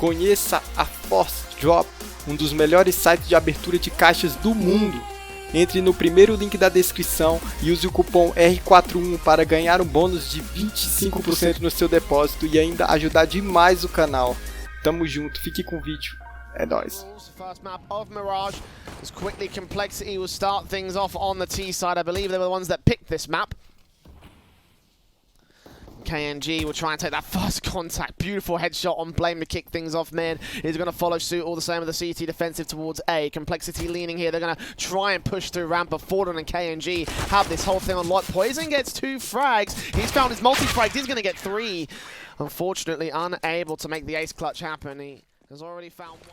Conheça a Force Drop, um dos melhores sites de abertura de caixas do mundo. Entre no primeiro link da descrição e use o cupom R41 para ganhar um bônus de 25% no seu depósito e ainda ajudar demais o canal. Tamo junto, fique com o vídeo. É nóis. First map of Mirage, as quickly Complexity will start things off on the T side. I believe they were the ones that picked this map. KNG will try and take that first contact. Beautiful headshot on Blame to kick things off. Man is going to follow suit all the same with the CT defensive towards A. Complexity leaning here. They're going to try and push through ramp, but Fordon and KNG have this whole thing on lock. Poison gets 2 frags. He's found his multi-frag. He's going to get 3. Unfortunately, unable to make the ace clutch happen. He has already found 1.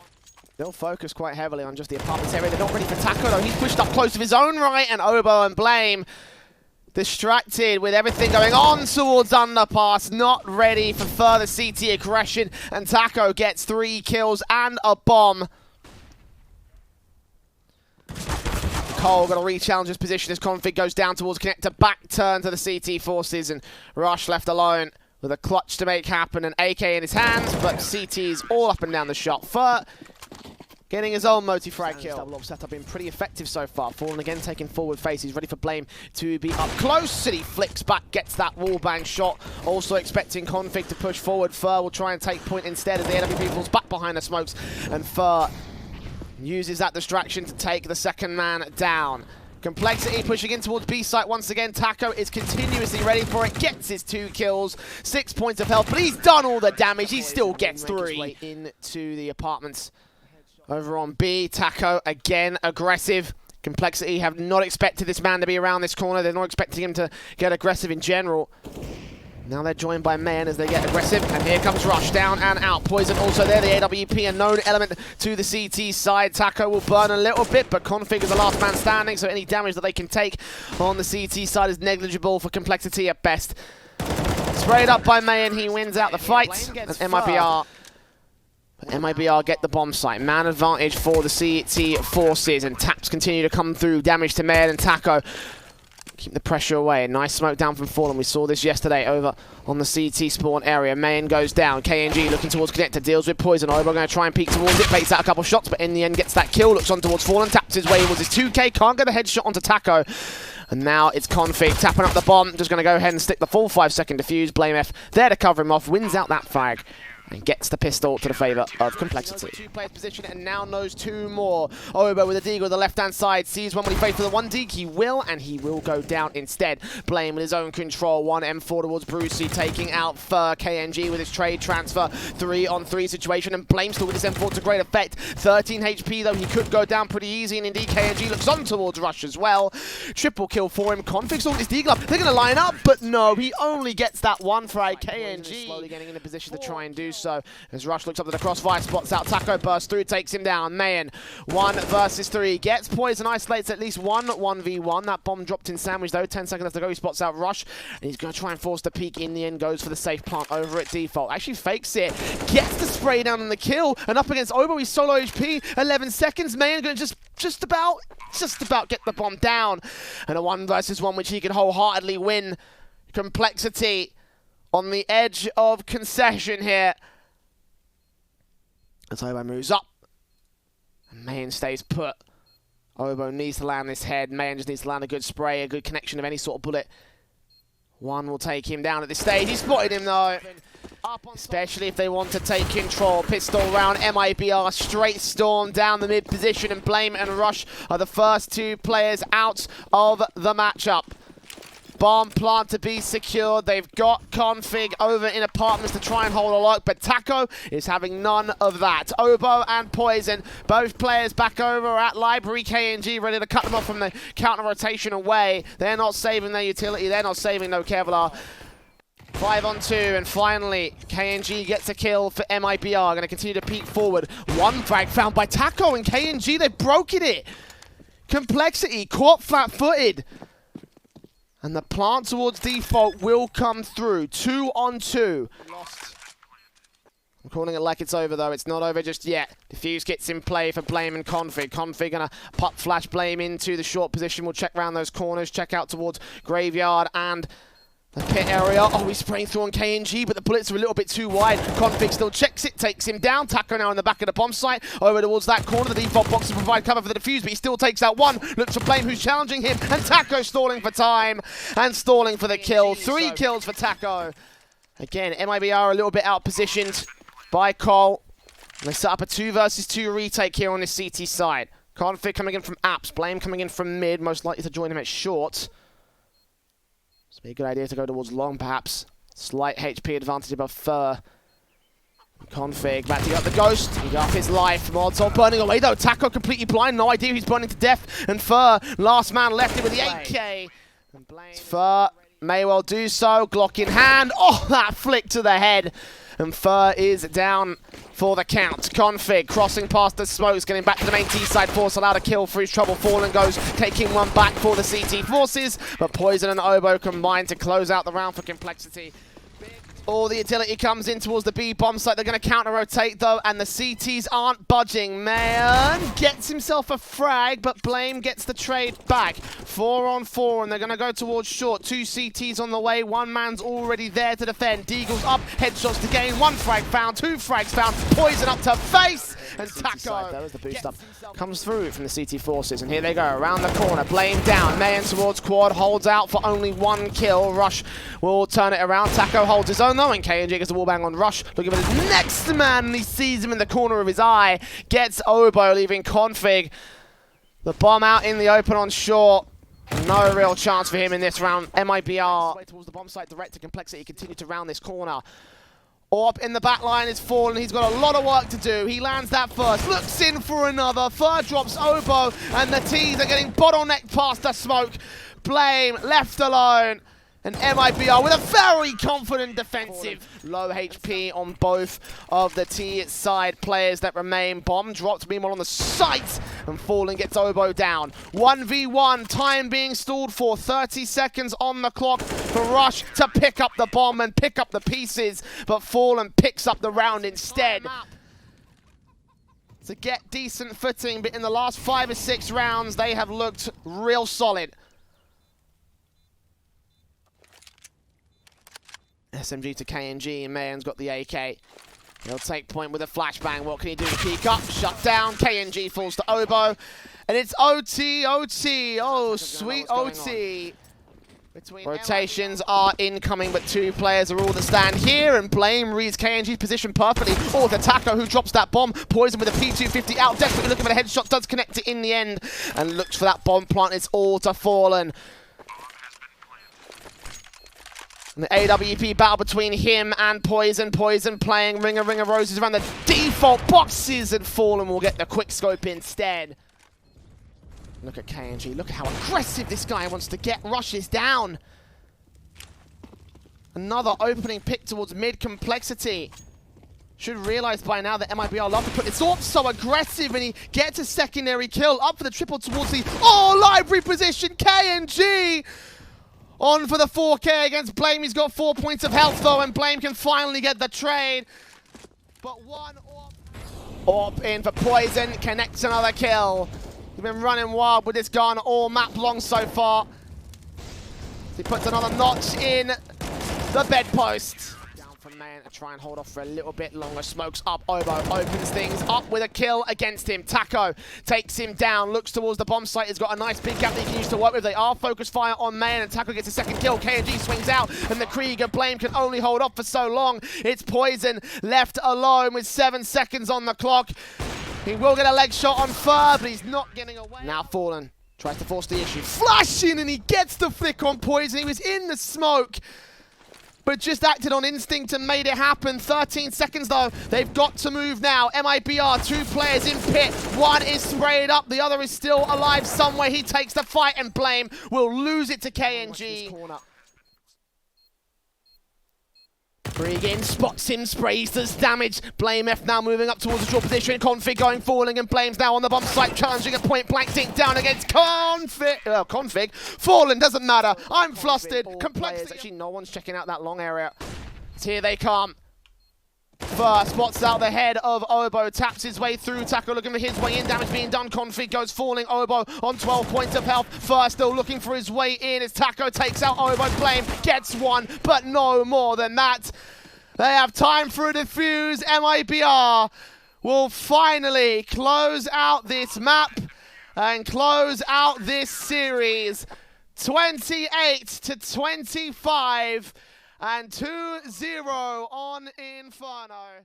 They'll focus quite heavily on just the apartments area. They're not ready for Taco though. He's pushed up close of his own right, and Obo and Blame distracted with everything going on towards Underpass, not ready for further CT aggression, and Taco gets 3 kills and a bomb. Cole got to re-challenge his position as Config goes down towards Connector, back turn to the CT forces, and Rush left alone with a clutch to make happen, and AK in his hands, but CT's all up and down the shot. Fur getting his own multi-frag kill. Double op setup been pretty effective so far. Fallen again taking forward face. He's ready for Blame to be up close. And he flicks back, gets that wallbang shot. Also expecting Config to push forward. Fur will try and take point instead as the AWP falls back behind the smokes. And Fur uses that distraction to take the second man down. Complexity pushing in towards B site once again. Taco is continuously ready for it. Gets his 2 kills, 6 points of health, but he's done all the damage. He still gets 3. Into the apartments. Over on B, Taco again aggressive. Complexity have not expected this man to be around this corner. They're not expecting him to get aggressive in general. Now they're joined by Mayan as they get aggressive. And here comes Rush, down and out. Poison also there, the AWP, a known element to the CT side. Taco will burn a little bit, but Config is the last man standing, so any damage that they can take on the CT side is negligible for Complexity at best. Sprayed up by Mayan, he wins out the fight. And MIBR get the bomb site. Man advantage for the CT forces, and taps continue to come through. Damage to Mayan and Taco. Keep the pressure away. Nice smoke down from Fallen. We saw this yesterday over on the CT spawn area. Mayan goes down. KNG looking towards Connector. Deals with Poison. Obo going to try and peek towards it. Baits out a couple shots, but in the end gets that kill. Looks on towards Fallen. Taps his way. It was his 2K. Can't get the headshot onto Taco. And now it's Config tapping up the bomb. Just going to go ahead and stick the full 5-second defuse. Blame F there to cover him off. Wins out that flag. And gets the pistol to the favour of Complexity. 2 players position and now knows 2 more. Obo with a deagle on the left-hand side. Sees one when he waits for the 1 deagle. He will, and he will go down instead. Blame with his own control. 1 M4 towards Brucey, taking out Fur. KNG with his trade transfer. 3-on-3 situation, and Blame still with his M4 to great effect. 13 HP though, he could go down pretty easy, and indeed KNG looks on towards Rush as well. Triple kill for him. Config still with his deagle up. They're going to line up, but no, he only gets that 1 frag. KNG slowly getting in a position to try and do so. As Rush looks up to the crossfire, spots out Taco, bursts through, takes him down. Mayan, 1 versus 3, gets Poison, isolates at least 1-1v1. That bomb dropped in sandwich though, 10 seconds left to go. He spots out Rush, and he's going to try and force the peek. In the end, goes for the safe plant over at default. Actually fakes it, gets the spray down on the kill, and up against Obo, he's solo HP, 11 seconds. Mayan going to just about get the bomb down. And a 1 versus 1, which he can wholeheartedly win. Complexity on the edge of concession here. As Obo moves up, and Mayan stays put. Obo needs to land this head. Mayan just needs to land a good spray, a good connection of any sort of bullet. 1 will take him down at this stage. He spotted him though. Especially if they want to take control. Pistol round, MIBR straight storm down the mid position, and Blame and Rush are the first 2 players out of the matchup. Bomb plant to be secured. They've got Config over in apartments to try and hold a lock, but Taco is having none of that. Obo and Poison, both players back over at Library. KNG ready to cut them off from the counter rotation away. They're not saving their utility. They're not saving no Kevlar. 5-on-2, and finally KNG gets a kill for MIBR. Going to continue to peek forward. 1 frag found by Taco, and KNG, they've broken it. Complexity caught flat-footed. And the plant towards default will come through. 2-on-2. I'm calling it like it's over, though. It's not over just yet. Diffuse gets in play for Blame and Config. Config gonna pop flash Blame into the short position. We'll check around those corners, check out towards Graveyard and The pit area, oh, he's spraying through on KNG, but the bullets are a little bit too wide. Config still checks it, takes him down. Taco now in the back of the bomb site, over towards that corner. The default box to provide cover for the defuse, but he still takes out one. Looks for Blame, who's challenging him, and Taco stalling for time, and stalling for the kill. 3 kills for Taco. Again, MIBR a little bit out-positioned by Cole. They set up a 2 versus 2 retake here on the CT side. Config coming in from apps, Blame coming in from mid, most likely to join him at short. It's be a good idea to go towards long, perhaps. Slight HP advantage above Fur. Config batting up the Ghost. He got up his life. Mods all burning away though. Taco completely blind. No idea he's burning to death. And Fur, last man left him with the 8K. Fur may well do so. Glock in hand. Oh, that flick to the head. And Fur is down for the count. Config crossing past the smokes, getting back to the main T side. Force allowed a kill for his trouble. Fallen goes, taking one back for the CT forces. But Poison and Oboe combined to close out the round for Complexity. All the utility comes in towards the B bomb site. They're going to counter-rotate though, and the CTs aren't budging. Man gets himself a frag, but Blame gets the trade back. 4 on 4, and they're going to go towards short. 2 CTs on the way. 1 man's already there to defend. Deagle's up, headshots to gain. 1 frag found, 2 frags found. Poison up to face, and Taco. That was the boost up. Comes through from the CT forces, and here they go around the corner. Blame down. Mayan towards quad, holds out for only 1 kill. Rush will turn it around. Taco holds his own. And KNG gets a wallbang on Rush, looking for his next man, and he sees him in the corner of his eye. Gets Oboe, leaving Config. The bomb out in the open on short. No real chance for him in this round. MIBR towards the bomb site, direct to Complexity, continue to round this corner. Orp in the back line is fallen. He's got a lot of work to do. He lands that first, looks in for another. Fur drops Oboe, and the T's are getting bottlenecked past the smoke. Blame left alone. And MIBR with a very confident defensive. Low HP on both of the T side players that remain. Bomb dropped, meanwhile on the site, and Fallen gets Oboe down. 1v1, time being stalled for 30 seconds on the clock for Rush to pick up the bomb and pick up the pieces, but Fallen picks up the round instead. To get decent footing, but in the last 5 or 6 rounds, they have looked real solid. SMG to KNG, and Mayan's got the AK. He'll take point with a flashbang. What can he do? Peek up, shut down. KNG falls to Oboe. And it's OT. Oh, sweet OT. Rotations are incoming, but 2 players are all that stand here, and Blame reads KNG's position perfectly. Oh, the Taco who drops that bomb. Poison with a P250 out, desperately looking for the headshot, does connect it in the end, and looks for that bomb plant. It's all to Fallen. And the AWP battle between him and Poison. Poison playing Ring of Roses around the default boxes, and Fallen will get the quick scope instead. Look at KNG. Look at how aggressive this guy wants to get. Rushes down. Another opening pick towards mid Complexity. Should realize by now that MIBR love to put this off. So aggressive, and he gets a secondary kill. Up for the triple towards the library position. KNG on for the 4K against Blame. He's got 4 points of health though, and Blame can finally get the trade. But one Orp in for Poison, connects another kill. He's been running wild with this gun all map long so far. He puts another notch in the bedpost. Down from Man to try and hold off for a little bit longer. Smokes up, Oboe opens things up with a kill against him. Taco takes him down, looks towards the bomb site. He's got a nice big gap that he can use to work with. They are focused fire on Man, and Taco gets a second kill. KNG swings out, and the Krieger Blame can only hold off for so long. It's Poison left alone with 7 seconds on the clock. He will get a leg shot on Fur, but he's not getting away. Now Fallen tries to force the issue. Flashing, and he gets the flick on Poison. He was in the smoke, but just acted on instinct and made it happen. 13 seconds though. They've got to move now. MIBR, 2 players in pit. One is sprayed up. The other is still alive somewhere. He takes the fight, and Blame will lose it to KNG. Bregan spots him, sprays, does damage. Blame F now moving up towards the draw position. Config going falling, and Blame's now on the bomb site, challenging a point blank dink down against Config. Fallen, doesn't matter. I'm flustered. Complexity. Actually, no one's checking out that long area. Here they come. First, spots out the head of Obo, taps his way through, Taco looking for his way in, damage being done, Config goes falling, Obo on 12 points of health, First still looking for his way in as Taco takes out Obo's flame, gets one, but no more than that. They have time for a defuse, MIBR will finally close out this map and close out this series, 28-25. And 2-0 on Inferno.